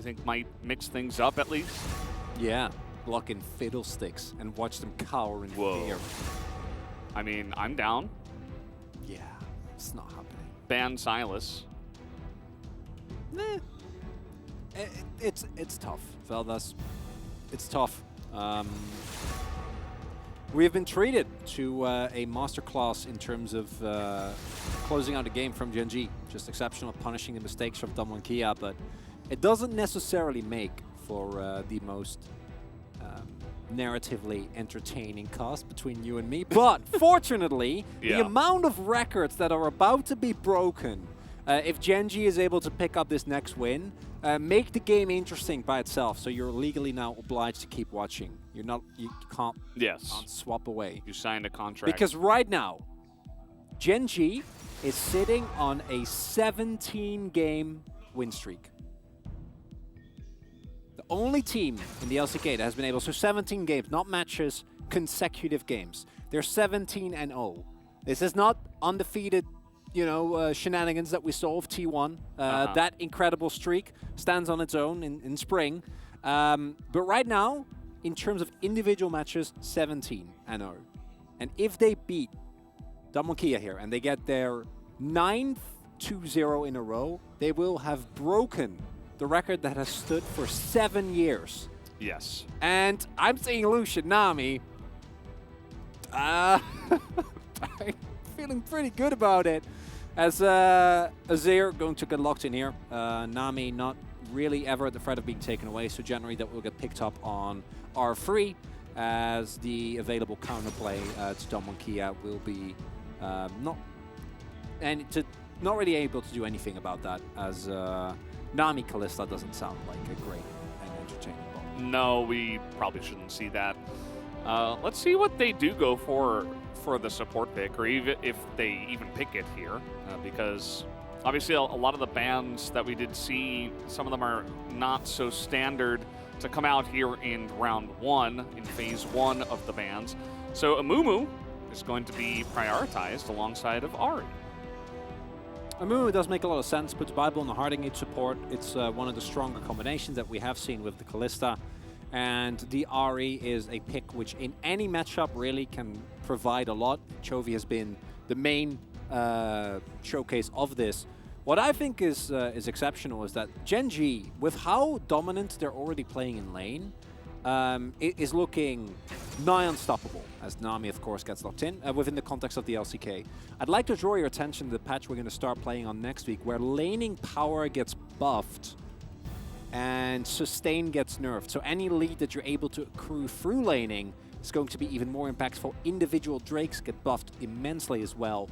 think might mix things up at least. Yeah, lock in fiddlesticks and watch them cower in Whoa. fear. I mean, I'm down. Yeah, it's not happening. Ban Silas. It's tough, Veldas. It's tough. We've been treated to a masterclass in terms of closing out a game from GeN.G. Just exceptional, punishing the mistakes from GeN.G, but it doesn't necessarily make for the most narratively entertaining cast between you and me. But fortunately, the amount of records that are about to be broken, if GeN.G is able to pick up this next win, make the game interesting by itself. So you're legally now obliged to keep watching. You can't swap away. You signed a contract. Because right now, GeN.G is sitting on a 17-game win streak. The only team in the LCK that has been able to 17 games, not matches, consecutive games. They're 17-0. This is not undefeated, shenanigans that we saw of T1. That incredible streak stands on its own in spring. But right now, in terms of individual matches, 17-0. And if they beat GeN.G here and they get their 9th 2-0 in a row, they will have broken the record that has stood for 7 years. Yes. And I'm seeing Lucian Nami. I'm feeling pretty good about it. As Azir going to get locked in here. Nami not really ever at the threat of being taken away, so generally that will get picked up on R3 as the available counterplay to GeN.G will be not really able to do anything about that, as Nami Kalista doesn't sound like a great and entertaining ball. No, we probably shouldn't see that. Let's see what they do go for the support pick, or even if they even pick it here, because obviously a lot of the bans that we did see, some of them are not so standard to come out here in round 1, in phase 1 of the bans. So Amumu is going to be prioritized alongside of Ahri. Amumu does make a lot of sense, puts Bible in the Harding Age support. It's one of the stronger combinations that we have seen with the Kalista. And the Ahri is a pick which in any matchup really can provide a lot. Chovy has been the main showcase of this. What I think is exceptional is that GeN.G, with how dominant they're already playing in lane, is looking nigh unstoppable, as Nami, of course, gets locked in within the context of the LCK. I'd like to draw your attention to the patch we're going to start playing on next week, where laning power gets buffed and sustain gets nerfed. So any lead that you're able to accrue through laning is going to be even more impactful. Individual Drakes get buffed immensely as well.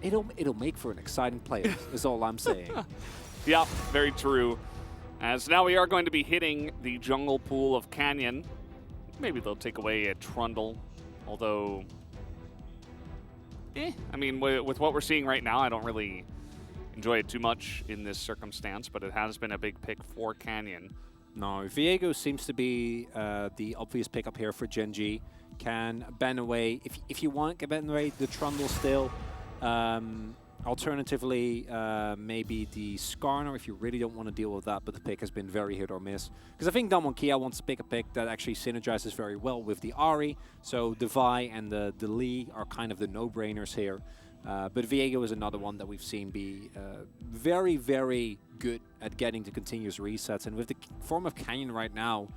It'll make for an exciting play, is all I'm saying. Yeah, very true. As now we are going to be hitting the jungle pool of Canyon. Maybe they'll take away a Trundle, although, I mean, with what we're seeing right now, I don't really enjoy it too much in this circumstance, but it has been a big pick for Canyon. No, Viego seems to be the obvious pickup here for GeN.G. Can ban away, if you want, can ban away the Trundle still. Alternatively, maybe the Skarner if you really don't want to deal with that, but the pick has been very hit or miss. Because I think GeN.G wants to pick a pick that actually synergizes very well with the Ahri, so the Vi and the Lee are kind of the no-brainers here. But Viego is another one that we've seen be very, very good at getting to continuous resets. And with the form of Canyon right now,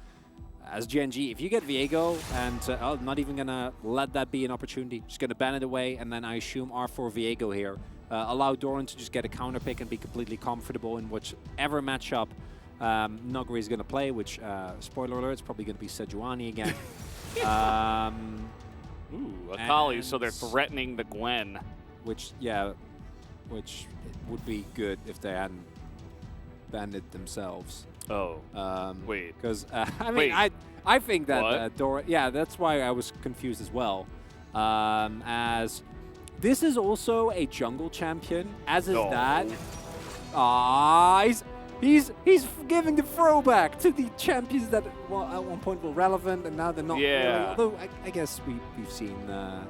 as GeN.G, if you get Viego, and I'm not even going to let that be an opportunity, just going to ban it away, and then I assume R4 Viego here. Allow Doran to just get a counter pick and be completely comfortable in whichever matchup Nuguri is going to play, which, spoiler alert, it's probably going to be Sejuani again. Ooh, Akali, so they're threatening the Gwen. Which would be good if they hadn't banned it themselves. Oh, wait. Because, I mean, I think that Doran, yeah, that's why I was confused as well. As this is also a jungle champion, as is that. He's giving the throwback to the champions that at one point were relevant and now they're not. Yeah. Really. Although I guess we've seen a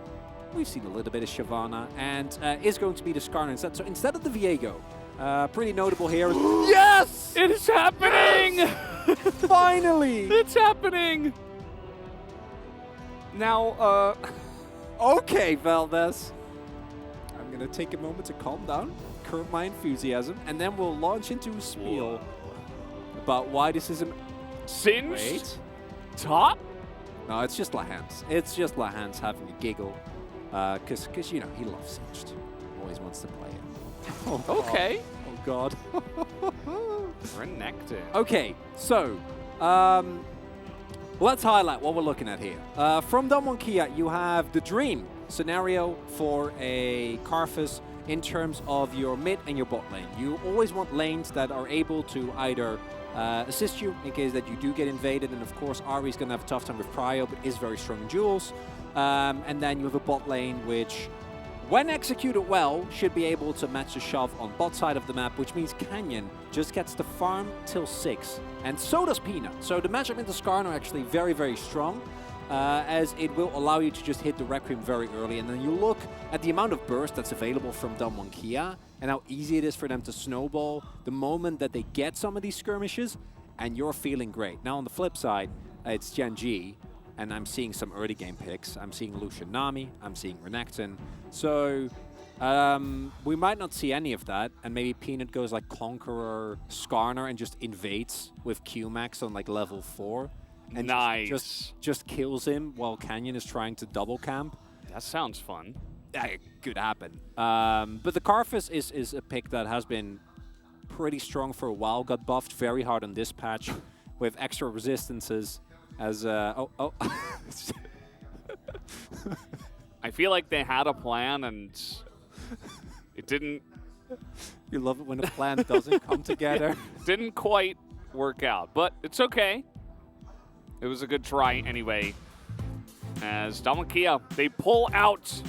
little bit of Shyvana, and is going to be the Skarner instead. So instead of the Viego, Pretty notable here. Yes! It is happening! Finally! It's happening! Now, Okay, Valdez. I'm going to take a moment to calm down, curb my enthusiasm, and then we'll launch into a spiel about why this is a... Singed? Wait. Top? No, it's just Lahans. It's just Lahans having a giggle. Because, you know, he loves Singed. Always wants to play it. Oh, Okay. God. Oh, God. Renekton. Okay, so... let's highlight what we're looking at here. From Damwon Kia, you have the dream scenario for a Karthus in terms of your mid and your bot lane. You always want lanes that are able to either assist you in case that you do get invaded, and of course Ahri's going to have a tough time with Prio, but is very strong in duels. And then you have a bot lane which, when executed well, should be able to match the shove on bot side of the map, which means Canyon just gets the farm till 6. And so does Peanut. So the matchup into Skarn are actually very, very strong, as it will allow you to just hit the Requiem very early. And then you look at the amount of burst that's available from Damwon Kia and how easy it is for them to snowball the moment that they get some of these skirmishes, and you're feeling great. Now on the flip side, it's GeN.G, and I'm seeing some early game picks. I'm seeing Lucian Nami, I'm seeing Renekton. So we might not see any of that, and maybe Peanut goes like Conqueror, Skarner, and just invades with Q-Max on like level 4. And Nice. just kills him while Canyon is trying to double camp. That sounds fun. It could happen. But the Karthus is a pick that has been pretty strong for a while. Got buffed very hard on this patch with extra resistances. As I feel like they had a plan and it didn't. You love it when a plan doesn't come together. Didn't quite work out, but it's okay. It was a good try anyway. As Damwon Kia, they pull out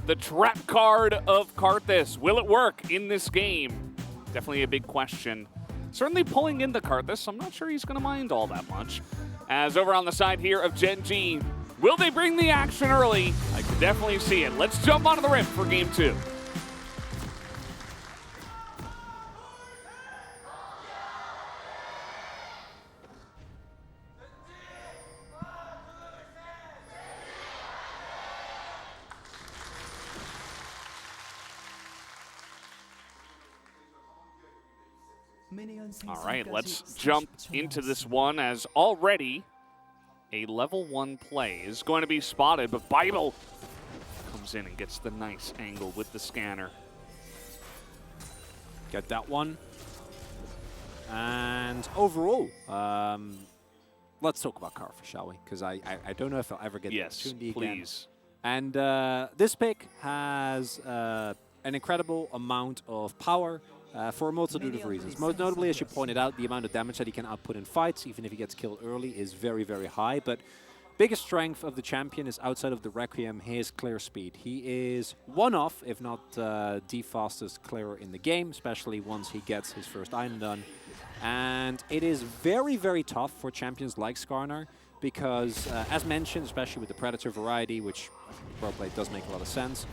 the trap card of Karthus. Will it work in this game? Definitely a big question. Certainly pulling in the Karthus, I'm not sure he's going to mind all that much. As over on the side here of GeN.G, will they bring the action early? I could definitely see it. Let's jump onto the rim for game 2. All right, let's jump into this one, as already a level 1 play is going to be spotted, but Bible comes in and gets the nice angle with the scanner. Get that one. And overall, let's talk about Karthus, shall we? Because I don't know if I'll ever get the opportunity again. Please. And this pick has an incredible amount of power. For a multitude of reasons. Most notably, as you pointed out, the amount of damage that he can output in fights, even if he gets killed early, is very, very high. But biggest strength of the champion is, outside of the Requiem, his clear speed. He is one of, if not the fastest clearer in the game, especially once he gets his first item done. And it is very, very tough for champions like Skarner, because, as mentioned, especially with the Predator variety, which I think pro play does make a lot of sense,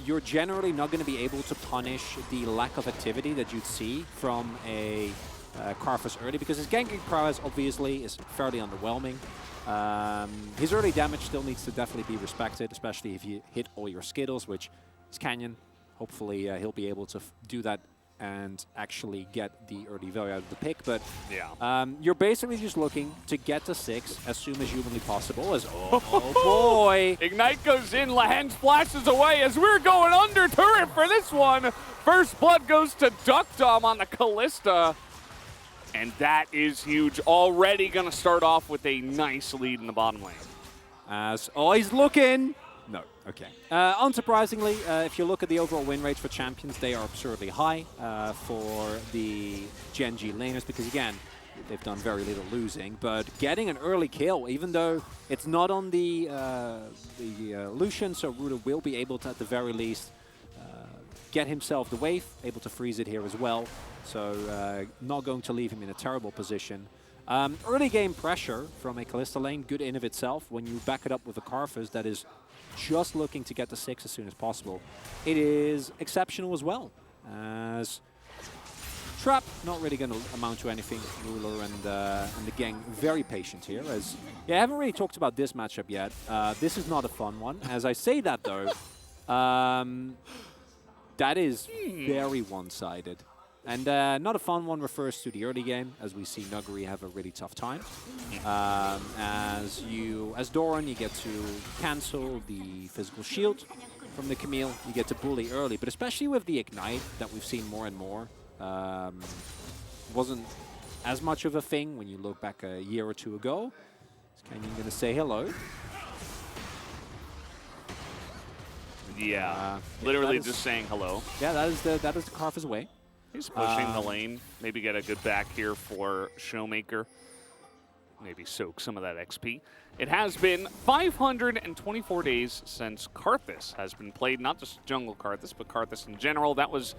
you're generally not going to be able to punish the lack of activity that you'd see from a Karthus early, because his ganking prowess obviously is fairly underwhelming. His early damage still needs to definitely be respected, especially if you hit all your Skittles, which is Canyon. Hopefully he'll be able to do that and actually get the early value out of the pick. But yeah, you're basically just looking to get to 6 as soon as humanly possible. As oh boy! Ignite goes in, Lahan splashes away as we're going under turret for this one. First blood goes to Duck Dom on the Callista. And that is huge. Already going to start off with a nice lead in the bottom lane. As he's looking. No, okay. Unsurprisingly, if you look at the overall win rates for champions, they are absurdly high for the GeN.G laners, because again, they've done very little losing. But getting an early kill, even though it's not on the Lucian, so Ruda will be able to, at the very least, get himself the wave, able to freeze it here as well. So not going to leave him in a terrible position. Early game pressure from a Callista lane, good in of itself. When you back it up with a Karthus that is just looking to get to 6 as soon as possible, it is exceptional as well. As Trap, not really going to amount to anything. Ruler and the gang very patient here. As I haven't really talked about this matchup yet. This is not a fun one. As I say that though, that is very one-sided. And not a fun one refers to the early game, as we see Nuguri have a really tough time. As Doran, you get to cancel the physical shield from the Camille. You get to bully early, but especially with the Ignite that we've seen more and more. Wasn't as much of a thing when you look back a year or two ago. Is Canyon going to say hello? Yeah, literally just saying hello. Yeah, that is the Karthus way. He's pushing the lane. Maybe get a good back here for Showmaker. Maybe soak some of that XP. It has been 524 days since Karthus has been played. Not just Jungle Karthus, but Karthus in general. That was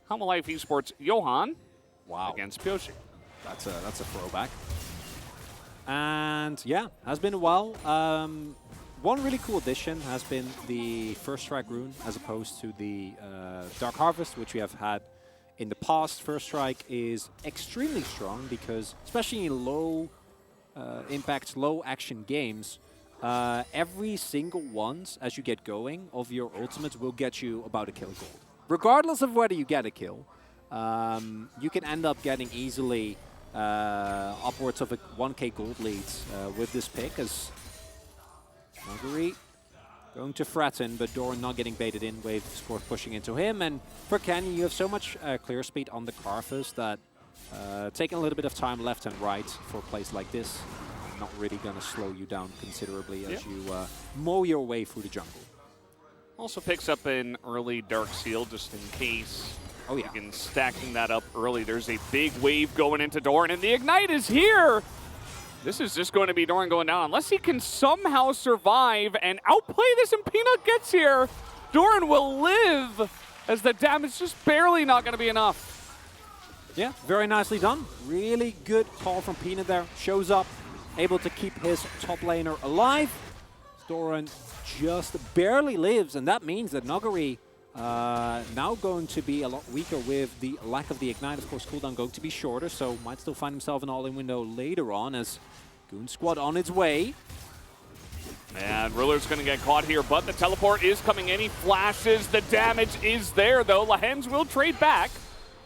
Hama Life Esports Johan against Pyoshi. That's a throwback. And yeah, has been a while. One really cool addition has been the First Strike rune as opposed to the Dark Harvest, which we have had in the past. First Strike is extremely strong because, especially in low impact, low action games, every single once as you get going of your ultimates will get you about a kill gold. Regardless of whether you get a kill, you can end up getting easily upwards of a 1k gold leads with this pick, as Nuguri going to threaten, but Doran not getting baited in, Wave Sport pushing into him, and for Canyon you have so much clear speed on the Karthus that taking a little bit of time left and right for a place like this, not really going to slow you down considerably as you mow your way through the jungle. Also picks up an early Dark Seal just in case. Oh yeah. Again, stacking that up early. There's a big wave going into Doran, and the Ignite is here! This is just going to be Doran going down. Unless he can somehow survive and outplay this and Peanut gets here, Doran will live, as the damage is just barely not going to be enough. Yeah, very nicely done. Really good call from Peanut there. Shows up, able to keep his top laner alive. Doran just barely lives, and that means that Nuguri now going to be a lot weaker with the lack of the Ignite. Of course, cooldown going to be shorter, so might still find himself an all-in window later on as Goon Squad on its way. And Ruler's going to get caught here, but the teleport is coming in. He flashes. The damage is there, though. Lahens will trade back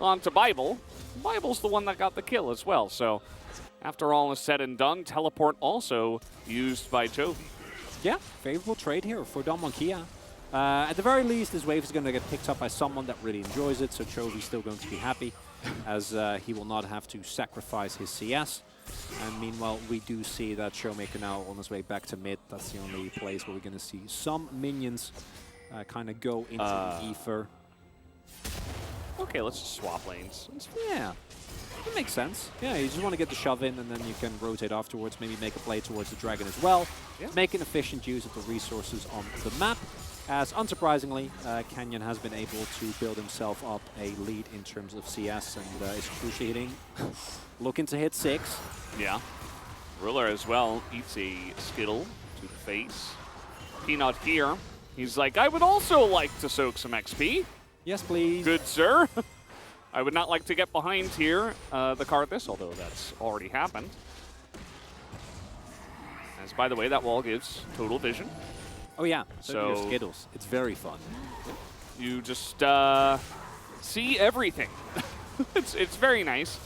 onto Bible. Bible's the one that got the kill as well, so after all is said and done, teleport also used by Jovi. Yeah, favorable trade here for Damwon Kia. At the very least, this wave is going to get picked up by someone that really enjoys it, so Chovy's still going to be happy, as he will not have to sacrifice his CS. And meanwhile, we do see that Showmaker now on his way back to mid. That's the only place where we're going to see some minions kind of go into the ether. Okay, let's just swap lanes. Yeah, that makes sense. Yeah, you just want to get the shove in, and then you can rotate afterwards, maybe make a play towards the dragon as well. Yeah. Make an efficient use of the resources on the map. As unsurprisingly, Canyon has been able to build himself up a lead in terms of CS and is crucially hitting. Looking to hit 6. Yeah. Ruler as well eats a Skittle to the face. Peanut here. He's like, I would also like to soak some XP. Yes, please. Good, sir. I would not like to get behind here, the Karthus, although that's already happened. As, by the way, that wall gives total vision. Oh yeah, so your Skittles. It's very fun. You just see everything. it's very nice.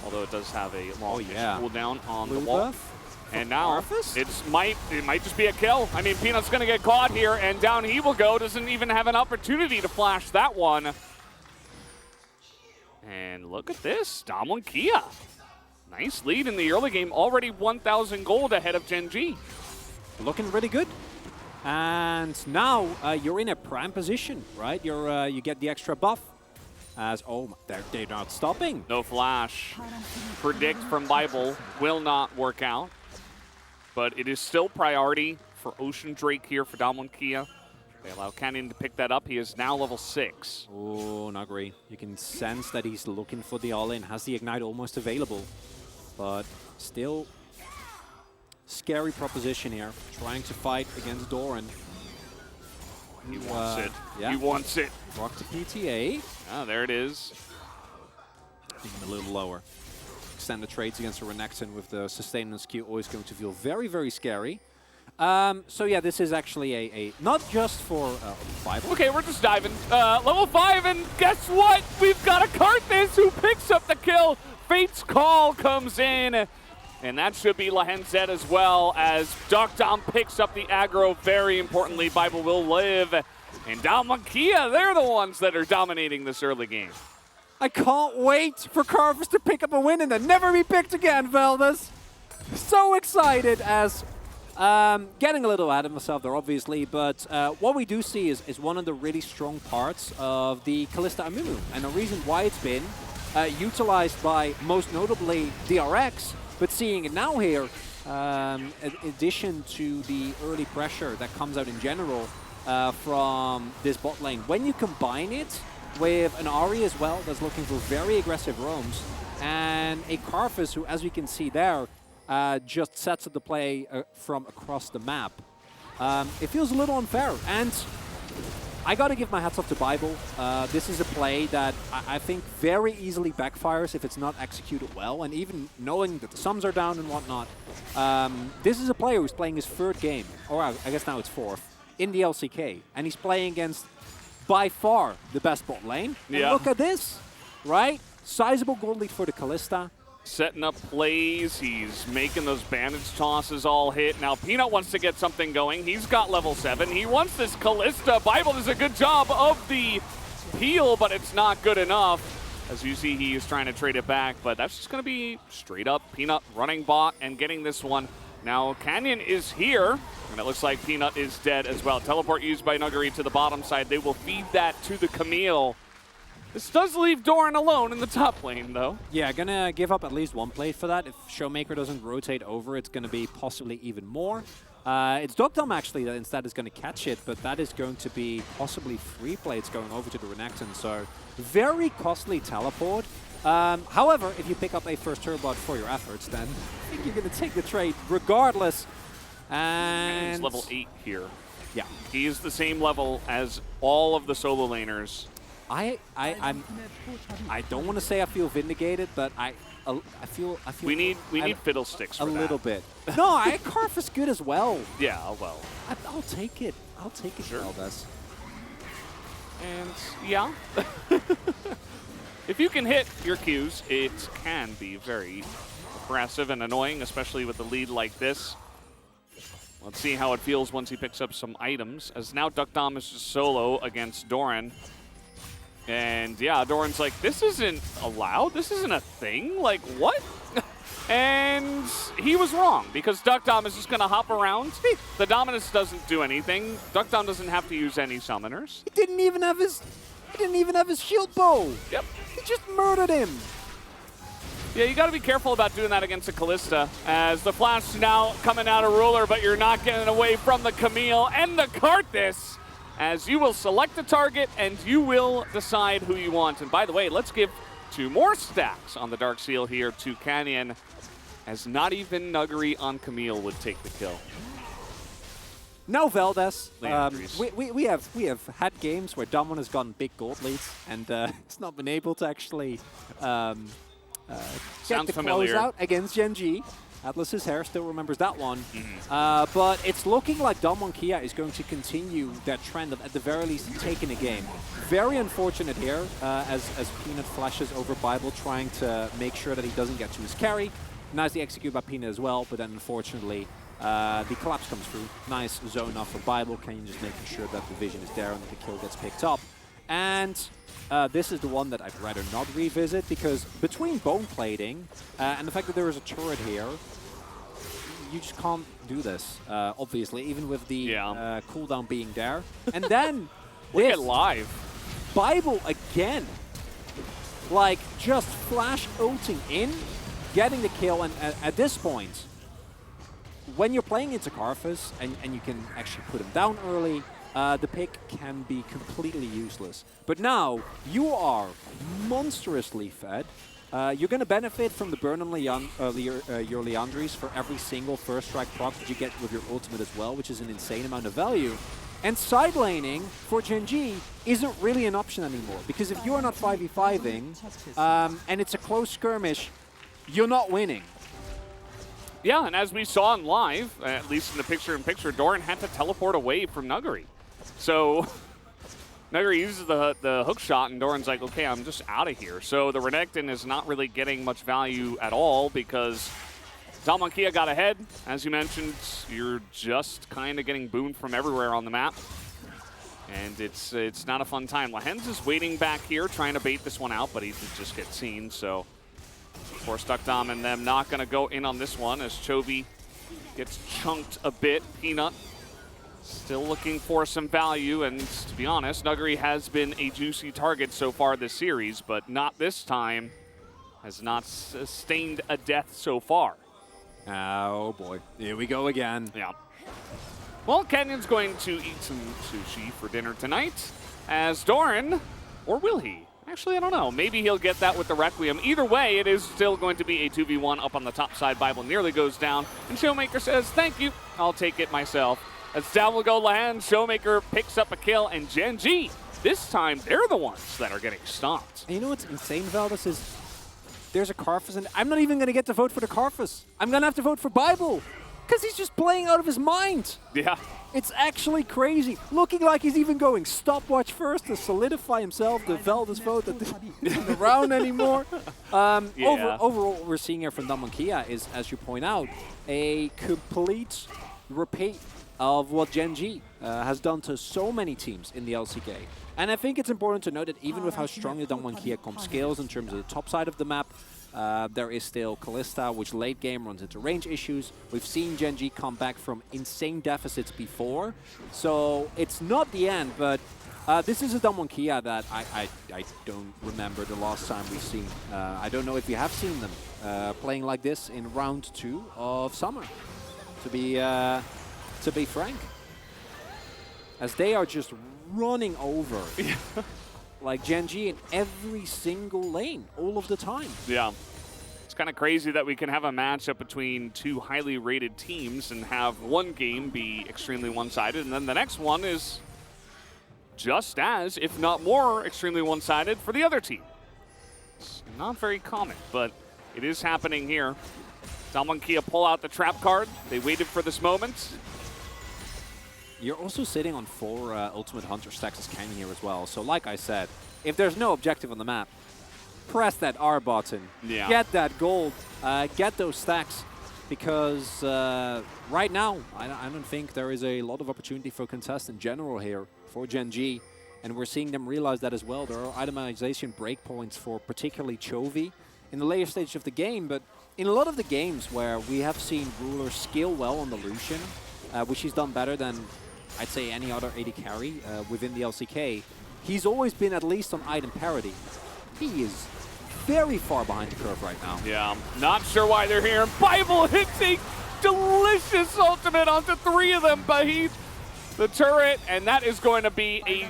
Although it does have a long cooldown on the wall. And now it might just be a kill. I mean, Peanut's going to get caught here, and down he will go. Doesn't even have an opportunity to flash that one. And look at this, Damwon Kia. Nice lead in the early game. Already 1,000 gold ahead of Genji. Looking really good. And now you're in a prime position, right? You get the extra buff. As they're not stopping. No flash. Predict from Bible will not work out. But it is still priority for Ocean Drake here for Damwon Kia. They allow Canyon to pick that up. He is now level 6. Oh, Nuguri. You can sense that he's looking for the all-in. Has the Ignite almost available. But still, scary proposition here. Trying to fight against Doran. He wants it. Yeah. He wants it. Rock to PTA. Ah, there it is. Even a little lower. Extend the trades against a Renekton with the sustainance Q always going to feel very, very scary. So yeah, this is actually a not just for Bible. Okay, we're just diving. Level 5, and guess what? We've got a Karthus who picks up the kill. Fate's Call comes in, and that should be Lahenzet as well, as Dogdom picks up the aggro. Very importantly, Bible will live. And Dalmakia, they're the ones that are dominating this early game. I can't wait for Karthus to pick up a win and then never be picked again, Veldas. So excited as getting a little ahead of myself there, obviously, but what we do see is one of the really strong parts of the Kalista Amumu, and the reason why it's been utilized by most notably DRX, but seeing it now here, in addition to the early pressure that comes out in general from this bot lane, when you combine it with an Ahri as well that's looking for very aggressive roams, and a Karthus who, as we can see there, just sets up the play from across the map. It feels a little unfair, and I gotta give my hats off to Bible. This is a play that I think very easily backfires if it's not executed well, and even knowing that the sums are down and whatnot. This is a player who's playing his third game, or I guess now it's fourth, in the LCK, and he's playing against by far the best bot lane. Yeah. And look at this, right? Sizable gold lead for the Kalista. Setting up plays, he's making those bandage tosses all hit. Now Peanut wants to get something going. He's got level 7. He wants this Kalista. Bible does a good job of the peel, but it's not good enough. As you see, he is trying to trade it back, but that's just going to be straight up Peanut running bot and getting this one. Now Canyon is here, and it looks like Peanut is dead as well. Teleport used by Nuguri to the bottom side. They will feed that to the Camille. This does leave Doran alone in the top lane, though. Yeah, gonna give up at least one plate for that. If Showmaker doesn't rotate over, it's gonna be possibly even more. It's Dogdom actually that instead is gonna catch it, but that is going to be possibly 3 plates going over to the Renekton, so very costly teleport. However, if you pick up a first turbot for your efforts, then I think you're gonna take the trade regardless. And he's level 8 here. Yeah. He is the same level as all of the solo laners. I don't want to say I feel vindicated, but I feel we need fiddlesticks for a that. little bit. No, I Karthus good as well. Yeah, well. I'll take it. I'll take it. Sure. Veldas. And yeah, if you can hit your Qs, it can be very aggressive and annoying, especially with a lead like this. Let's see how it feels once he picks up some items, as now Dogdom is just solo against Doran. And yeah, Doran's like, this isn't allowed? This isn't a thing? Like, what? And he was wrong, because Dogdom is just going to hop around. The Dominus doesn't do anything. Dogdom doesn't have to use any summoners. He didn't even have his shield bow. Yep. He just murdered him. Yeah, you got to be careful about doing that against a Kalista, as the flash now coming out of Ruler, but you're not getting away from the Camille and the Karthus, as you will select a target and you will decide who you want. And by the way, let's give 2 more stacks on the Dark Seal here to Canyon, as not even Nuguri on Camille would take the kill. No, Veldas. We have had games where Domon has gotten big gold leads and it's not been able to actually get the closeout against GeN.G. Atlas's hair still remembers that one. But it's looking like Kia is going to continue that trend of, at the very least, taking a game. Very unfortunate here, as Peanut flashes over Bible, trying to make sure that he doesn't get to his carry. Nicely executed by Peanut as well, but then unfortunately, the collapse comes through. Nice zone off for Bible. Kenyon just making sure that the vision is there and that the kill gets picked up. And this is the one that I'd rather not revisit, because between bone plating and the fact that there is a turret here, you just can't do this, obviously, even with the cooldown being there. And then look at live. Bible again, like just flash ulting in, getting the kill, and at this point, when you're playing into Karthus and you can actually put him down early, the pick can be completely useless. But now, you are monstrously fed. You're going to benefit from the burn on your Liandry's for every single first strike proc that you get with your ultimate as well, which is an insane amount of value. And side laning for Gen.G isn't really an option anymore, because if you're not 5v5ing and it's a close skirmish, you're not winning. Yeah, and as we saw in live, at least in the picture-in-picture, Doran had to teleport away from Nuguri. So Nuguri uses the hook shot, and Doran's like, okay, I'm just out of here. So the Renekton is not really getting much value at all because GeN.G got ahead. As you mentioned, you're just kind of getting boomed from everywhere on the map. And it's not a fun time. Lahens is waiting back here, trying to bait this one out, but he did just get seen, so Force Duck Dom and them not going to go in on this one as Chovy gets chunked a bit. Peanut still looking for some value, and to be honest, Nuguri has been a juicy target so far this series, but not this time. Has not sustained a death so far. Oh boy, here we go again. Yeah. Well, Kenyon's going to eat some sushi for dinner tonight, as Doran, or will he? Actually, I don't know. Maybe he'll get that with the Requiem. Either way, it is still going to be a 2v1 up on the top side. Bible nearly goes down, and Showmaker says, thank you, I'll take it myself. As down will go Land, Showmaker picks up a kill, and Gen.G, this time they're the ones that are getting stomped. And you know what's insane, Valdez, is there's a Karthus, and I'm not even going to get to vote for the Karthus. I'm going to have to vote for Bible, because he's just playing out of his mind. Yeah. It's actually crazy. Looking like he's even going stopwatch first to solidify himself, the Valdez vote that isn't around anymore. Overall, what we're seeing here from GeN.G is, as you point out, a complete repeat of what Gen.G has done to so many teams in the LCK. And I think it's important to note that even with how strongly GeN.G comp scales in terms of the top side of the map, there is still Kalista, which late game runs into range issues. We've seen Gen.G come back from insane deficits before, so it's not the end, but this is a GeN.G that I don't remember the last time we've seen. I don't know if we have seen them playing like this in round 2 of Summer, to be frank. As they are just running over like Gen.G in every single lane, all of the time. Yeah. It's kind of crazy that we can have a matchup between two highly rated teams and have one game be extremely one-sided, and then the next one is just as, if not more, extremely one-sided for the other team. It's not very common, but it is happening here. GeN.G pull out the trap card. They waited for this moment. You're also sitting on 4 Ultimate Hunter stacks as Kang here as well. So like I said, if there's no objective on the map, press that R button. Yeah. Get that gold. Get those stacks. Because right now, I don't think there is a lot of opportunity for contest in general here for Gen.G. And we're seeing them realize that as well. There are itemization breakpoints for particularly Chovy in the later stage of the game. But in a lot of the games where we have seen Ruler skill well on the Lucian, which he's done better than I'd say any other AD carry within the LCK, he's always been at least on item parity. He is very far behind the curve right now. Yeah, not sure why they're here. Bible hits a delicious ultimate onto 3 of them, Bahid. The turret, and that is going to be a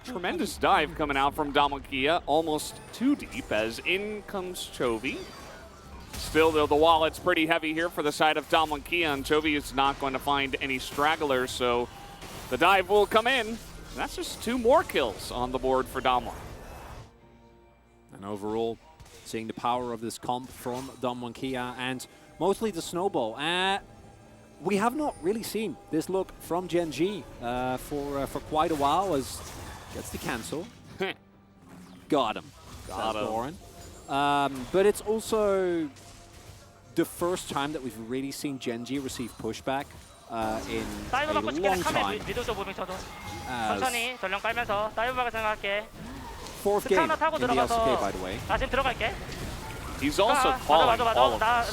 tremendous dive coming out from GeN.G, almost too deep, as in comes Chovy. Still, though, the wallet's pretty heavy here for the side of GeN.G, and Chovy is not going to find any stragglers, so the dive will come in. That's just 2 more kills on the board for GeN.G. And overall, seeing the power of this comp from GeN.G and mostly the snowball. We have not really seen this look from Gen.G for quite a while, as gets the cancel. Got him. Got him. But it's also the first time that we've really seen Gen.G receive pushback in a long time. 4th game in the LCK, by the way. He's also calling all of this.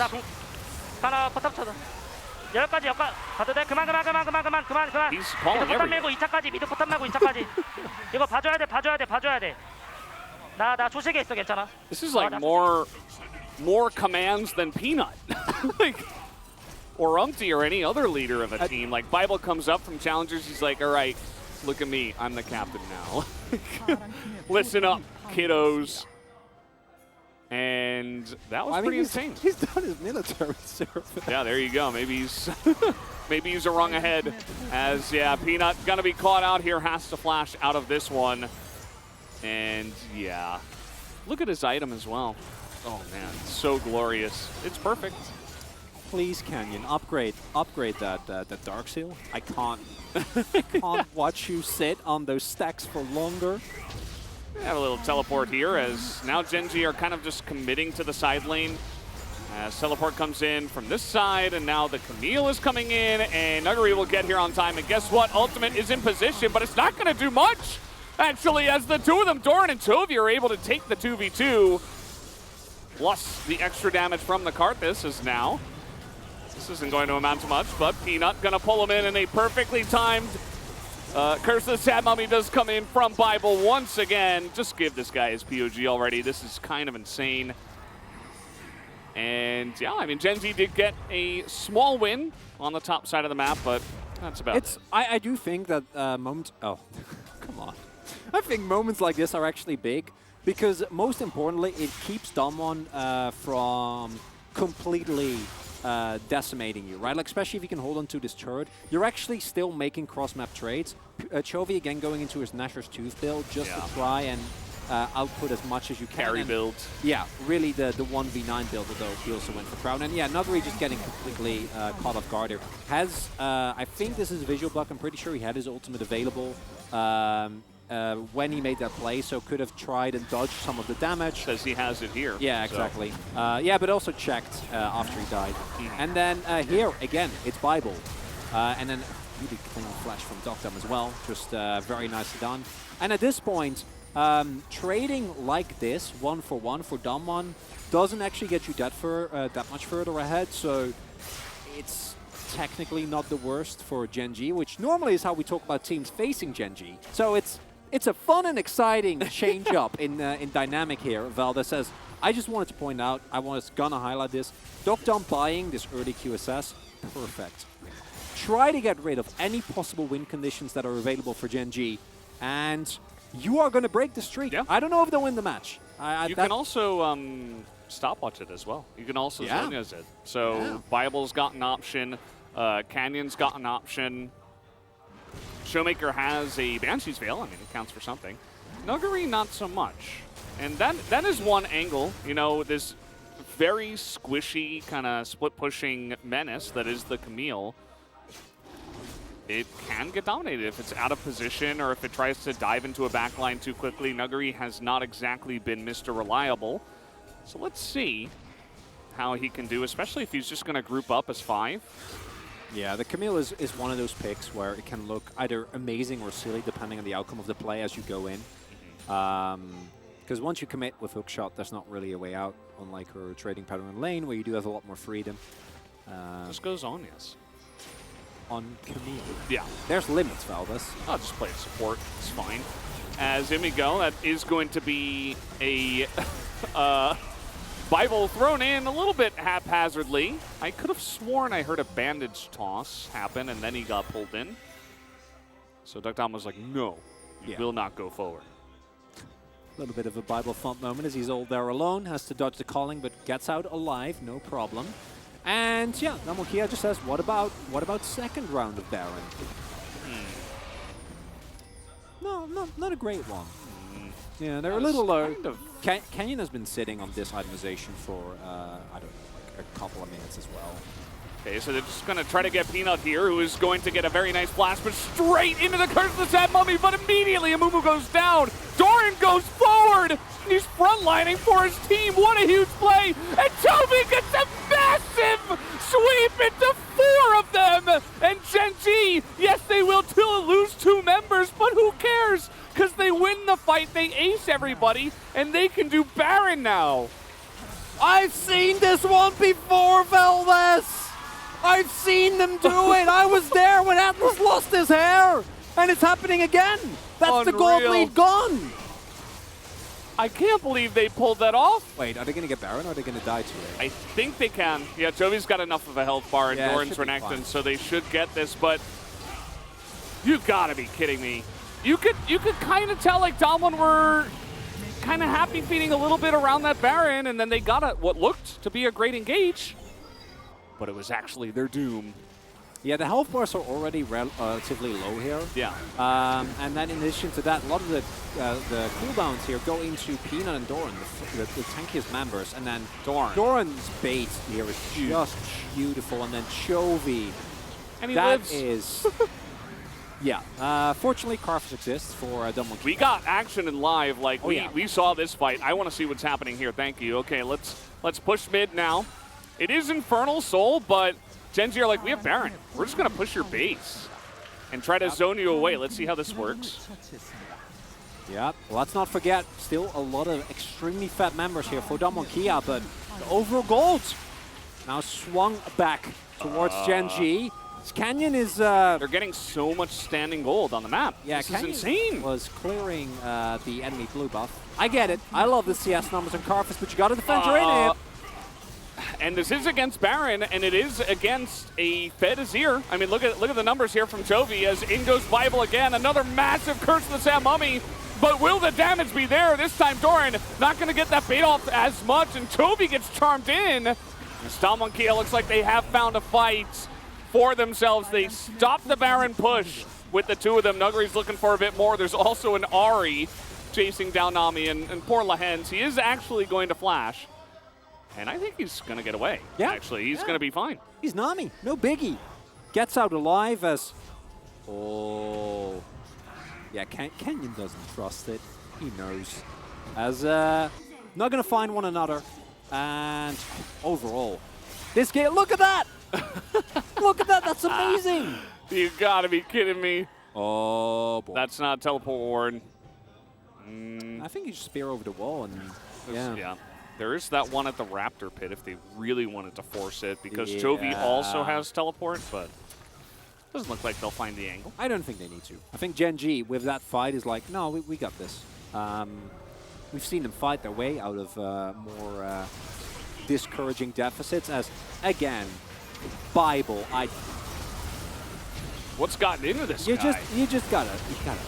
He's calling everything. This is like more commands than Peanut. Like, or Umpty or any other leader of a team. Like, Bible comes up from challengers, he's like, all right, look at me, I'm the captain now. Listen up, kiddos. And And that was pretty insane. He's done his military service. Yeah, there you go. Maybe he's maybe he's a rung ahead. As yeah, Peanut gonna be caught out here, has to flash out of this one. And yeah, look at his item as well. Oh man, so glorious. It's perfect. Please, Canyon, upgrade that Dark Seal. I can't watch you sit on those stacks for longer. We have a little teleport here as now Genji are kind of just committing to the side lane. As teleport comes in from this side, and now the Camille is coming in, and Nuggery will get here on time. And guess what? Ultimate is in position, but it's not going to do much, actually, as the two of them, Doran and Chovy, are able to take the 2v2. Plus the extra damage from the Karthus is now. This isn't going to amount to much, but Peanut going to pull him in a perfectly timed Curse of the Sad Mummy does come in from Bible once again. Just give this guy his POG already. This is kind of insane. And yeah, I mean, Gen.G did get a small win on the top side of the map, but that's about it. I do think that moments... Oh, come on. I think moments like this are actually big because, most importantly, it keeps Damwon from completely decimating you, right? Like, especially if you can hold on to this turret, you're actually still making cross-map trades. Chovy again going into his Nashor's Tooth build just to try and output as much as you can. Carry build. Yeah, really the 1v9 build, although he also went for Crown. And yeah, Nuggery just getting completely caught off guard here. Has, I think this is Visual Block, I'm pretty sure he had his ultimate available when he made that play, so could have tried and dodged some of the damage. Says he has it here. Yeah, exactly. Yeah, but also checked after he died. And then here, again, it's Bible. And then really clean flash from Doctum as well. Just very nicely done. And at this point, trading like this, 1-for-1 for Damwon, doesn't actually get you that much further ahead, so it's technically not the worst for Gen.G, which normally is how we talk about teams facing Gen.G. So it's a fun and exciting change-up in dynamic here. Valdez says, I just wanted to point out, I was gonna highlight this, Doctum buying this early QSS, perfect. Try to get rid of any possible win conditions that are available for Gen.G, and you are going to break the streak. Yeah. I don't know if they'll win the match. You can also stopwatch it as well. You can also zone as it. So Bible's got an option. Canyon's got an option. Showmaker has a Banshee's Veil. I mean, it counts for something. Nuggery, not so much. And that is one angle. You know, this very squishy kind of split-pushing menace that is the Camille. It can get dominated if it's out of position or if it tries to dive into a backline too quickly. Nuggery has not exactly been Mr. Reliable. So let's see how he can do, especially if he's just going to group up as 5. Yeah, the Camille is one of those picks where it can look either amazing or silly depending on the outcome of the play as you go in. Because once you commit with hookshot, there's not really a way out, unlike her trading pattern in lane where you do have a lot more freedom. Just goes on, yes. On Camille. Yeah. There's limits, Valdez. I'll just play support. It's fine. As Imigo, that is going to be a Bible thrown in a little bit haphazardly. I could have sworn I heard a bandage toss happen, and then he got pulled in. So Duckdown was like, no, you will not go forward. A little bit of a Bible thump moment as he's all there alone, has to dodge the calling, but gets out alive, no problem. And yeah, Namokia just says, what about second round of Baron? No, not a great one. Yeah, they're a little low. Kind of. Canyon has been sitting on this itemization for, I don't know, like a couple of minutes as well. Okay, so they're just going to try to get Peanut here, who is going to get a very nice blast, but straight into the Curse of the Sad Mummy, but immediately Amumu goes down. Doran goes forward. He's frontlining for his team. What a huge play. And Chovy gets a massive sweep into 4 of them. And Gen.G, yes, they will lose 2 members, but who cares? Because they win the fight, they ace everybody, and they can do Baron now. I've seen this one before, Valdez. I've seen them do it. I was there when Atlas lost his hair, and it's happening again. That's the gold lead gone. I can't believe they pulled that off. Wait, are they going to get Baron or are they going to die to it? I think they can. Yeah, Jovi's got enough of a health bar and Doran's Renekton, so they should get this, but you gotta be kidding me. You could kind of tell like Damwon were kind of happy feeding a little bit around that Baron, and then they got what looked to be a great engage, but it was actually their doom. Yeah, the health bars are already relatively low here. Yeah. And then in addition to that, a lot of the cooldowns here go into Peanut and Doran, the tankiest members. And then Doran's bait here is just beautiful. And then Chovy. And he that lives. Is... yeah. Fortunately, Karthus exists for DeMonkey. We got action in live. Like, yeah. we saw this fight. I want to see what's happening here. Thank you. Okay, let's push mid now. It is Infernal Soul, but Gen.G are like, we have Baron. We're just going to push your base and try to zone you away. Let's see how this works. Yeah, let's not forget, still a lot of extremely fat members here for DeMonkey, but the overall gold now swung back towards Gen.G. Canyon is... They're getting so much standing gold on the map. Yeah, this Canyon is insane. Was clearing the enemy blue buff. I get it. I love the CS numbers on Karthus, but you got to defend your in it. And this is against Baron, and it is against a Fed Azir. I mean, look at the numbers here from Chovy as in goes Bible again. Another massive Curse of the Sam Mummy. But will the damage be there? This time Doran not going to get that bait off as much, and Chovy gets charmed in. DeMonkey looks like they have found a fight for themselves. They stop the Baron push with the two of them. Nuggery's looking for a bit more. There's also an Ahri chasing down Nami, and poor Lahens. He is actually going to flash. And I think he's going to get away. Yeah. Actually, he's going to be fine. He's Nami. No biggie. Gets out alive as... Oh. Yeah, Canyon doesn't trust it. He knows. As not going to find one another. And overall, this game... Look at that! Look at that. That's amazing. You got to be kidding me. Oh, boy. That's not teleport ward. I think you just spear over the wall and... Yeah. There is that one at the Raptor pit if they really wanted to force it, because Chovy also has teleport, but doesn't look like they'll find the angle. I don't think they need to. I think Gen.G with that fight is like, no, we got this. We've seen them fight their way out of more discouraging deficits as, again, Bible, What's gotten into this guy? You gotta,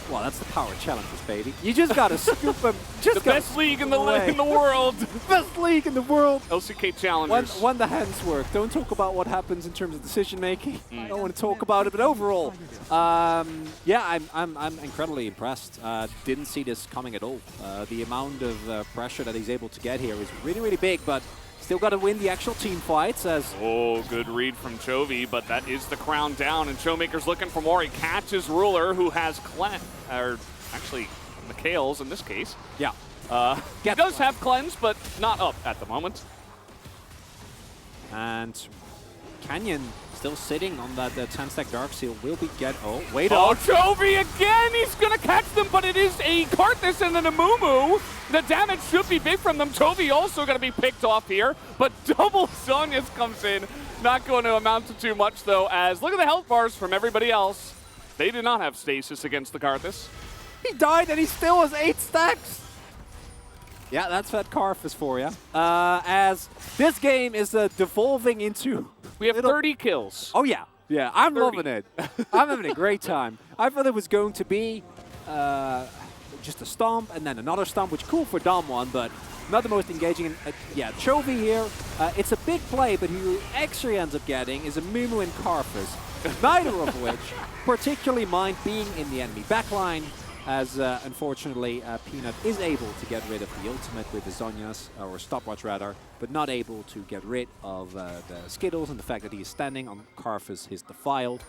well, that's the power of challenges, baby. You just gotta scoop him. The best league in the world. Best league in the world. LCK challengers. When the hands work, don't talk about what happens in terms of decision making. I don't want to talk about it, but overall, yeah, I'm incredibly impressed. Didn't see this coming at all. The amount of pressure that he's able to get here is really, really big, but still got to win the actual team fights as... Oh, good read from Chovy, but that is the crown down, and Showmaker's looking for more. He catches Ruler, who has actually Mikhail's in this case. Yeah. He does have Cleanse, but not up at the moment. And Canyon still sitting on that 10-stack Darkseal will be Oh, wait up. up. Chovy again! He's going to catch them, but it is a Karthus and then a Mumu. The damage should be big from them. Chovy also going to be picked off here, but double Zhonya's comes in. Not going to amount to too much, though, as look at the health bars from everybody else. They did not have stasis against the Karthus. He died and he still has 8 stacks. Yeah, that's that Karthus for you. As this game is devolving into... We have 30 kills. Oh, yeah. Yeah, I'm loving it. I'm having a great time. I thought it was going to be just a stomp and then another stomp, which cool for Dom one, but not the most engaging. Yeah, Chovy here. It's a big play, but who actually ends up getting is a Mumu and Karthus, neither of which particularly mind being in the enemy backline, as unfortunately Peanut is able to get rid of the ultimate with the Zhonya's, or stopwatch rather, but not able to get rid of the Skittles and the fact that he is standing on Karthus, his Defiled.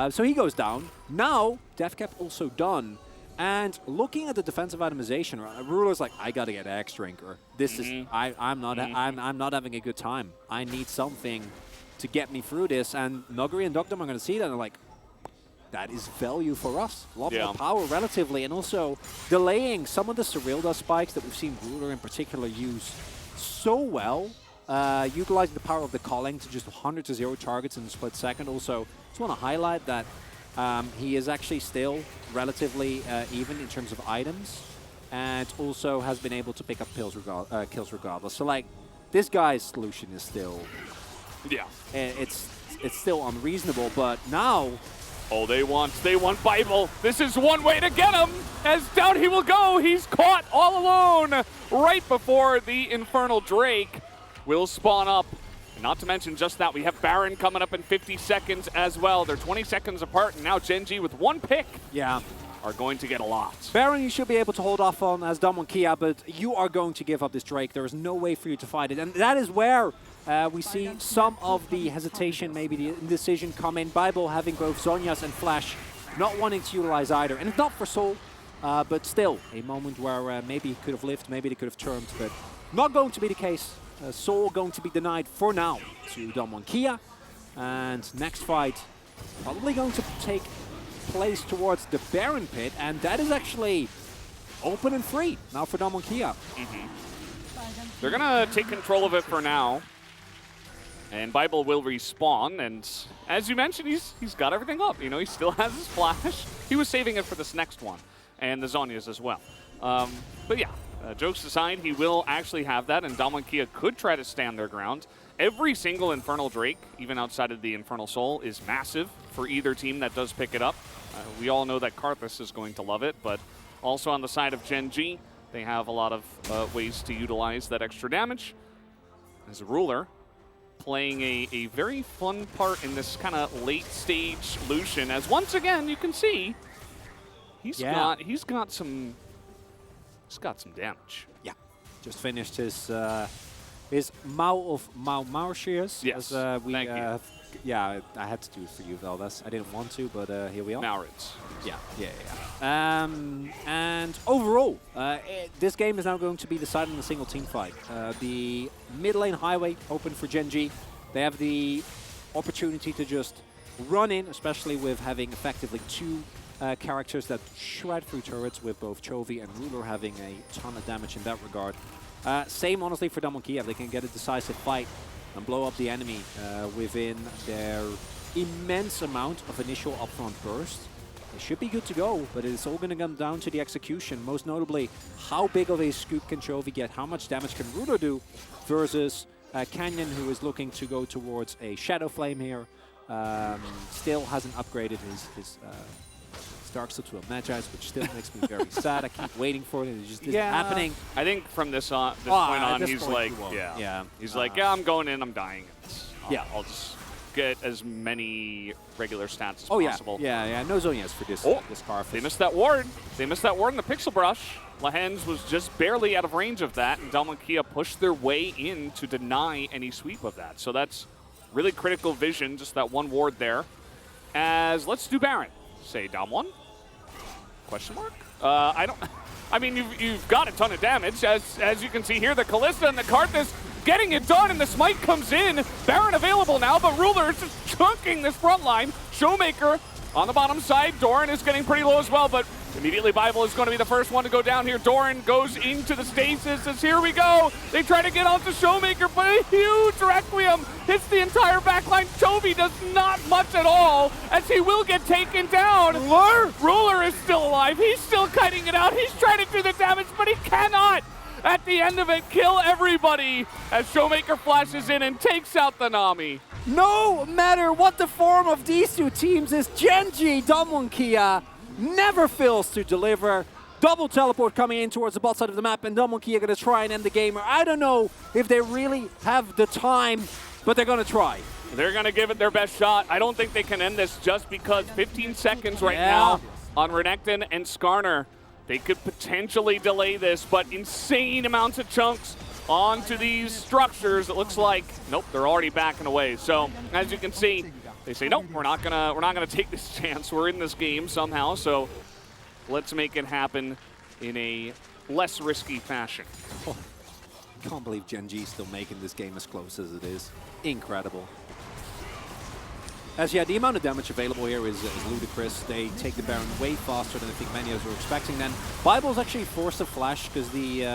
So he goes down. Now, Deathcap also done. And looking at the defensive itemization, Ruler's like, I gotta get X-Drinker. This is, I'm not having a good time. I need something to get me through this. And Nuggery and Dogdom are gonna see that and they're like, that is value for us. A lot more power relatively, and also delaying some of the Surreal spikes that we've seen Ruler in particular use so well, utilizing the power of the calling to just 100 to 0 targets in a split second. Also, just want to highlight that he is actually still relatively even in terms of items, and also has been able to pick up kills regardless. So like, this guy's solution is still, it's still unreasonable, but now Oh, they want Bible. This is one way to get him. As down he will go. He's caught all alone right before the Infernal Drake will spawn up. And not to mention just that, we have Baron coming up in 50 seconds as well. They're 20 seconds apart, and now GeN.G with one pick. Yeah. Are going to get a lot. Baron, you should be able to hold off on as Kia, but you are going to give up this Drake. There is no way for you to fight it. And that is where we see some of the hesitation, maybe the indecision come in. Bible having both Zhonya's and Flash, not wanting to utilize either. And it's not for Soul, but still a moment where maybe he could have lived, maybe they could have turned, but not going to be the case. Soul going to be denied for now to Kia. And next fight, probably going to take place towards the Baron pit, and that is actually open and free now for Kia. They're gonna take control of it for now, and Bible will respawn. And as you mentioned, he's got everything up. You know, he still has his flash. He was saving it for this next one, and the Zhonya's as well. But yeah, jokes aside, he will actually have that, and Kia could try to stand their ground. Every single Infernal Drake, even outside of the Infernal Soul, is massive for either team that does pick it up. We all know that Karthus is going to love it, but also on the side of GeN.G, they have a lot of ways to utilize that extra damage. As a Ruler, playing a very fun part in this kind of late stage Lucian, as once again you can see he's got some damage. Yeah, just finished his Mao of Mauritius. Yes, thank you. Yeah, I had to do it for you, Veldas. I didn't want to, but here we are. Maurits. Yeah. And overall, this game is now going to be decided in a single team fight. The mid lane highway open for GeN.G. They have the opportunity to just run in, especially with having effectively two characters that shred through turrets, with both Chovy and Ruler having a ton of damage in that regard. Same, honestly, for Kia. If they can get a decisive fight and blow up the enemy within their immense amount of initial upfront burst, they should be good to go, but it's all going to come down to the execution. Most notably, how big of a scoop can Chovy get? How much damage can Ruler do? Versus Canyon, who is looking to go towards a Shadow Flame here. Still hasn't upgraded his Darksteel to a Magi's, which still makes me very sad. I keep waiting for it, and it just isn't happening. I think from this point on, he's like, he's like, I'm going in, I'm dying. I'll just get as many regular stats as possible. Yeah, no Zhonya's for this car. They missed that ward. They missed that ward in the Pixel Brush. Lahens was just barely out of range of that, and Kia pushed their way in to deny any sweep of that. So that's really critical vision, just that one ward there. As let's do Baron. Say Dom1? Question mark? I mean, you've got a ton of damage. As you can see here, the Kalista and the Karthus getting it done, and the smite comes in. Baron available now, but Ruler is just chunking this front line. Showmaker on the bottom side. Doran is getting pretty low as well, but immediately Bible is going to be the first one to go down here. Doran goes into the stasis as here we go. They try to get onto Showmaker, but a huge Requiem hits the entire backline. Chovy does not much at all, as he will get taken down. Ruler is still alive. He's still cutting it out. He's trying to do the damage, but he cannot. At the end of it, kill everybody as Showmaker flashes in and takes out the Nami. No matter what the form of these two teams is, GeN.G, Kia never fails to deliver. Double teleport coming in towards the bot side of the map, and Kia are going to try and end the game. I don't know if they really have the time, but they're going to try. They're going to give it their best shot. I don't think they can end this just because 15 seconds right now on Renekton and Skarner. They could potentially delay this, but insane amounts of chunks onto these structures. It looks like, nope, they're already backing away. So as you can see, they say, nope, we're not gonna take this chance. We're in this game somehow, so let's make it happen in a less risky fashion. Oh, I can't believe GeN.G is still making this game as close as it is. Incredible. As the amount of damage available here is ludicrous. They take the Baron way faster than I think many of us were expecting then. Bible's actually forced to flash because the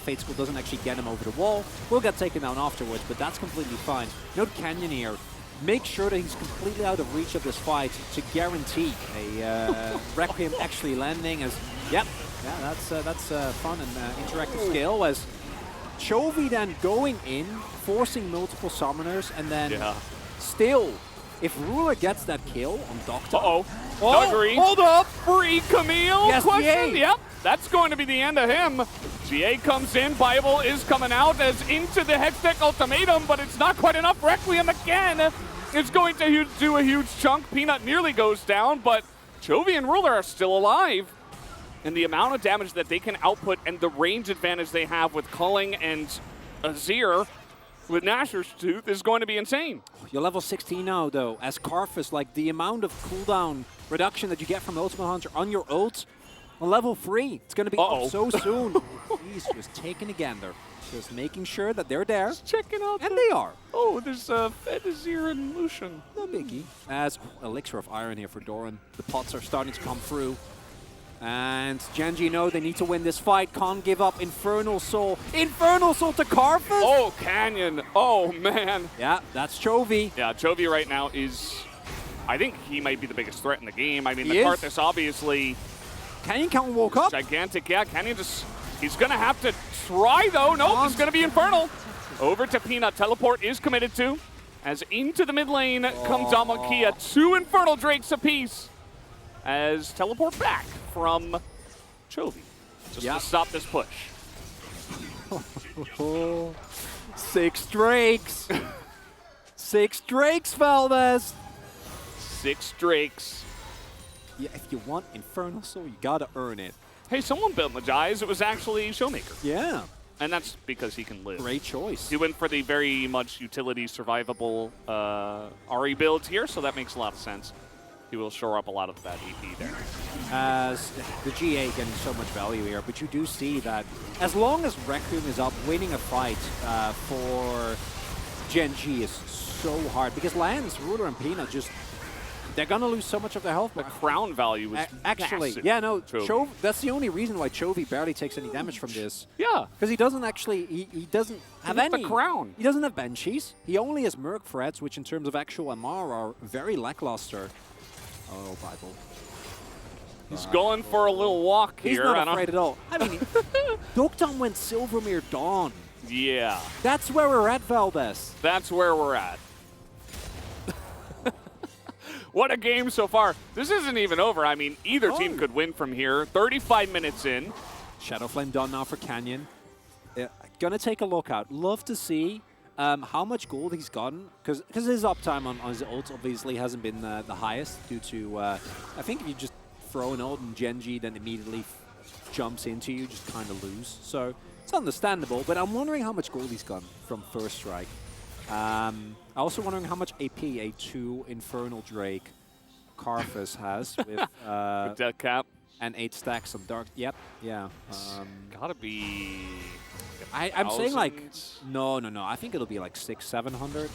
Fate School doesn't actually get him over the wall. Will get taken down afterwards, but that's completely fine. Note Canyon here. Make sure that he's completely out of reach of this fight to guarantee a Requiem actually landing. As that's fun and interactive skill. As Chovy then going in, forcing multiple summoners, and then still If Ruler gets that kill on Doctor... Uh-oh. Oh, Duggery. hold up! Free Camille Yes, question. GA. Yep, that's going to be the end of him. GA comes in, Bible is coming out as into the Hextech ultimatum, but it's not quite enough. Requiem again is going to do a huge chunk. Peanut nearly goes down, but Chovy and Ruler are still alive. And the amount of damage that they can output and the range advantage they have with Culling and Azir with Nashor's Tooth is going to be insane. You're level 16 now, though. As Karthus, like, the amount of cooldown reduction that you get from Ultimate Hunter on your ult, on level 3, it's going to be up so soon. He's just taking a gander. Just making sure that they're there. Just checking out. And they are. Oh, there's Fed Azir and Lucian. No biggie. As Elixir of Iron here for Doran. The pots are starting to come through. And Genji know they need to win this fight. Can't give up. Infernal Soul. Infernal Soul to Karthus. Oh, Canyon. Oh, man. Yeah, that's Chovy. Yeah, Chovy right now is, I think he might be the biggest threat in the game. I mean, He the is. Karthus obviously Canyon can't woke up. gigantic. Yeah, Canyon just, he's going to have to try, though. Nope, it's going to be Infernal. Over to Peanut. Teleport is committed to. As into the mid lane comes Damakia. 2 Infernal Drakes apiece. As teleport back from Chovy. Just to stop this push. 6 Drakes. 6 Drakes, Valdez. 6 Drakes. Yeah, if you want Infernal Soul, you gotta earn it. Hey, someone built Magi's. It was actually Showmaker. Yeah. And that's because he can live. Great choice. He went for the very much utility survivable RE builds here, so that makes a lot of sense. He will shore up a lot of that EP there. As the GA getting so much value here, but you do see that as long as Requiem is up, winning a fight for GeN.G is so hard because Lance, Ruler, and Peanut just, they're going to lose so much of their health. The crown value is actually, massive. yeah, no, Chovy. that's the only reason why Chovy barely takes any damage from this. Yeah. Because he doesn't actually, he doesn't have any. the crown. He doesn't have Banshees. He only has Merc threats, which in terms of actual MR are very lackluster. Oh, Bible. He's going for a little walk here. He's not afraid at all. I mean, Dokkan went Silvermere Dawn. Yeah. That's where we're at, Valdez. That's where we're at. What a game so far. This isn't even over. I mean, either team could win from here. 35 minutes in. Shadowflame done now for Canyon. Gonna take a look out. Love to see how much gold he's gotten, because his uptime on his ult obviously hasn't been the highest due to, I think if you just throw an ult in Genji, then immediately jumps into you, just kind of lose. So it's understandable, but I'm wondering how much gold he's gotten from First Strike. I'm also wondering how much AP a 2 Infernal Drake Karthus has with Death Cap. and 8 stacks of Dark. Yep, yeah. Gotta be. I'm saying like no. I think it'll be like 600-700.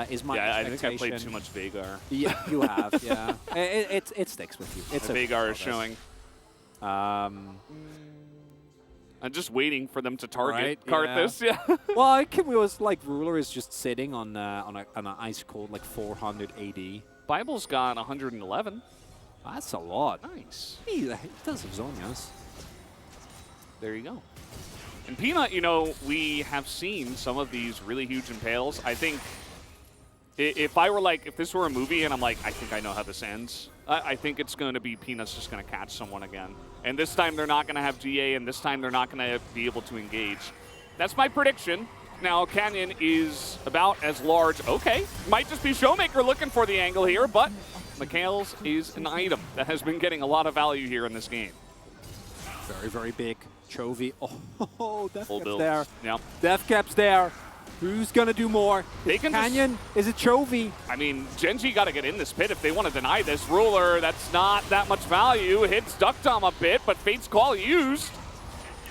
Is my I expectation. think I played too much Vagar. Yeah, you have. Yeah, it sticks with you. It's Vagar is showing. I'm just waiting for them to target Karthus. Yeah. Well, it was like Ruler is just sitting on an ice cold like 400 AD. Bible's got 111. That's a lot. Nice. He does have Zonias. There you go. And Peanut, you know, we have seen some of these really huge impales. I think if I were like, if this were a movie and I'm like, I think I know how this ends, I think it's going to be Peanut's just going to catch someone again. And this time they're not going to have GA, and this time they're not going to be able to engage. That's my prediction. Now, Canyon is about as large. Okay, might just be Showmaker looking for the angle here, but Mikhail's is an item that has been getting a lot of value here in this game. Very, very big. Chovy. Oh, Death Full Cap's build. there. Yeah. Death Cap's there. Who's going to do more? They can Canyon? Is it Chovy? I mean, Genji got to get in this pit if they want to deny this. Ruler, that's not that much value. Hits Duck Dom a bit, but Fate's Call used.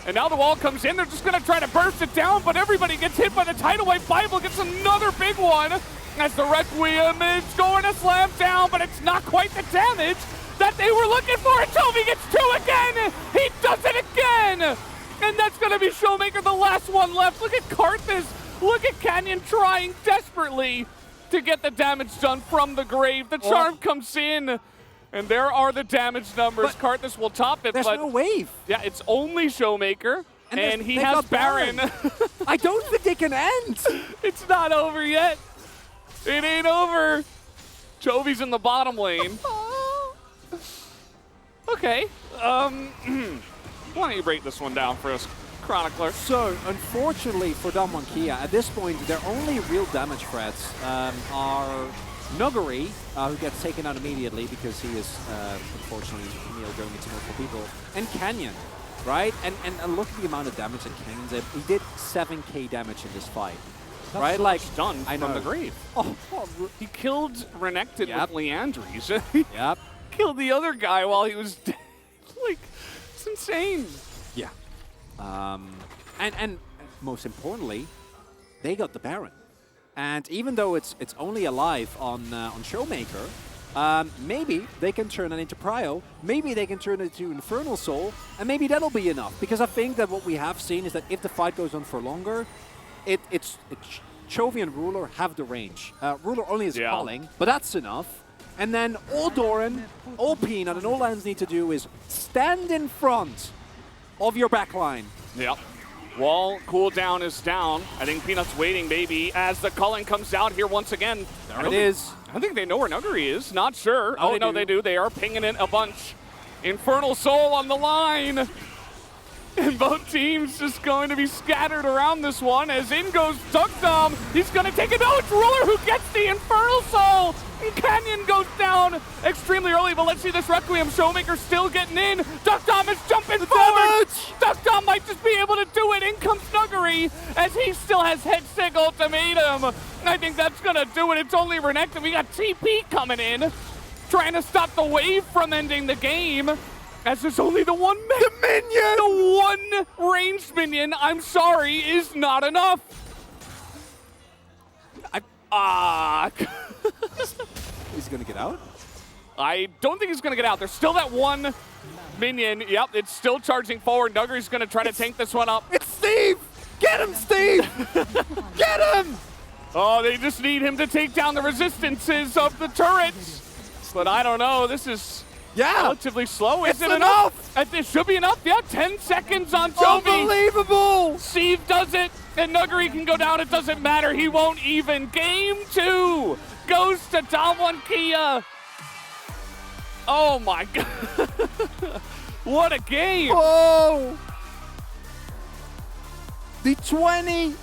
And now the wall comes in. They're just going to try to burst it down, but everybody gets hit by the tidal wave. Bible gets another big one as the Requiem is going to slam down, but it's not quite the damage that they were looking for. And Chovy gets 2 again. He does it again. And that's going to be Showmaker, the last one left. Look at Karthus. Look at Canyon trying desperately to get the damage done from the grave. The charm comes in, and there are the damage numbers. Karthus will top it, There's but no wave. yeah, it's only Showmaker, and he has Baron. I don't think they can end. It's not over yet. It ain't over. Jovi's in the bottom lane. Okay. Why don't you break this one down for us, Chronicler? So, unfortunately for Damwon Kia, at this point, their only real damage threats are Nuguri, who gets taken out immediately because he is, unfortunately, going into multiple people, and Canyon, right? And look at the amount of damage that Canyon did. He did 7k damage in this fight. That's right, so like done I from know. the grave. He killed Renekton Yep. with Leandries. Yep. Killed the other guy while he was dead. Like, it's insane. Yeah. And most importantly, they got the Baron. And even though it's only alive on Showmaker, maybe they can turn it into Prio, maybe they can turn it into Infernal Soul, and maybe that'll be enough. Because I think that what we have seen is that if the fight goes on for longer, it's Chovy and Ruler have the range. Ruler only is calling, but that's enough. And then all Doran, all Peanut, and all Lance need to do is stand in front of your backline. Yep. Wall cooldown is down. I think Peanut's waiting, baby, as the culling comes out here once again. There it is. I think they know where Nuguri is. Not sure. Oh, Oh, no, they do. They are pinging it a bunch. Infernal Soul on the line. And both teams just going to be scattered around this one as in goes Duckdom. He's going to take it. Oh, it's Ruler who gets the Infernal Soul. And Canyon goes down extremely early, but let's see this Requiem. Showmaker still getting in. Duckdom is jumping forward. Duckdom might just be able to do it. In comes Nuguri as he still has Head Sig Ultimatum. And I think that's going to do it. It's only Renekton. We got TP coming in, trying to stop the wave from ending the game. As there's only the one minion! The one ranged minion, I'm sorry, is not enough. He's gonna get out? I don't think he's gonna get out. There's still that one minion. Yep, it's still charging forward. Nuguri's gonna try to tank this one up. It's Steve! Get him, Steve! Get him! Oh, they just need him to take down the resistances of the turrets. But I don't know, this is relatively slow. Is it enough? This should be enough. Yeah, 10 seconds on Jovi. Unbelievable! Steve does it, and Nuguri can go down. It doesn't matter. He won't even. Game 2 goes to Damwon Kia. Oh my God. What a game. Oh! The 20